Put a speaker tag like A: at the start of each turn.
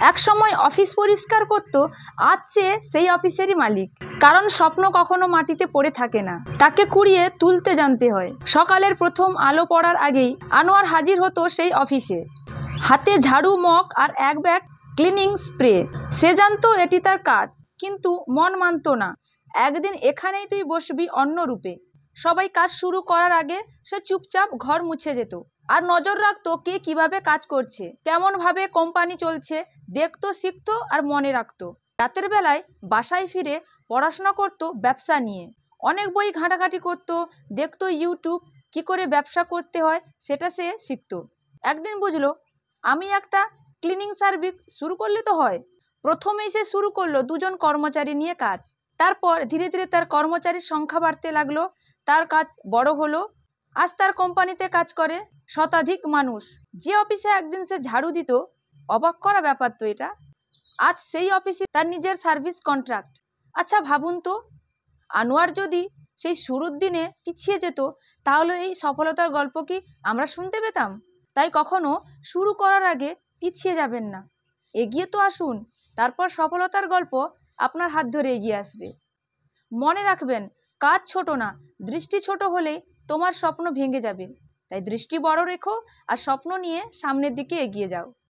A: একসময় অফিস পরিষ্কার করত, আজ সে সেই অফিসেরই মালিক। কারণ স্বপ্ন কখনো মাটিতে পড়ে থাকে না, তাকে কুড়িয়ে তুলতে জানতে হয়। সকালের প্রথম আলো পড়ার আগেই আনোয়ার হাজির হতো সেই অফিসে, হাতে ঝাড়ু, মগ আর এক ব্যাগ ক্লিনিং স্প্রে। সে জানতো এটি তার কাজ, কিন্তু মন মানত না। একদিন এখানেই তুই বসবি অন্য রূপে। সবাই কাজ শুরু করার আগে সে চুপচাপ ঘর মুছে যেত আর নজর রাখতো কে কিভাবে কাজ করছে, কেমন ভাবে কোম্পানি চলছে। দেখতো, শিখতো আর মনে রাখতো। রাতের বেলায় বাসায় ফিরে পড়াশোনা করতো ব্যবসা নিয়ে। অনেক বই ঘাঁটাঘাঁটি করতো, দেখতো ইউটিউব কি করে ব্যবসা করতে হয় সেটা সে শিখতো। একদিন বুঝলো, আমি একটা ক্লিনিং সার্ভিস শুরু করলে তো হয়। প্রথমেই সে শুরু করলো 2জন কর্মচারী নিয়ে কাজ। তারপর ধীরে ধীরে তার কর্মচারীর সংখ্যা বাড়তে লাগলো, তার কাজ বড় হলো। আজ তার কোম্পানিতে কাজ করে শতাধিক মানুষ। যে অফিসে একদিন সে ঝাড়ু দিত, অবাক করা ব্যাপার তো এটা, আজ সেই অফিসে তার নিজের সার্ভিস কন্ট্রাক্ট। আচ্ছা ভাবুন তো, আনোয়ার যদি সেই শুরুর দিনে পিছিয়ে যেত, তাহলে এই সফলতার গল্প কি আমরা শুনতে পেতাম? তাই কখনো শুরু করার আগে পিছিয়ে যাবেন না, এগিয়ে তো আসুন। তারপর সফলতার গল্প আপনার হাত ধরে এগিয়ে আসবে। মনে রাখবেন, কাজ ছোট না, দৃষ্টি ছোট হলেই তোমার স্বপ্ন ভেঙে যাবে। তাই দৃষ্টি বড় রেখো আর স্বপ্ন নিয়ে সামনের দিকে এগিয়ে যাও।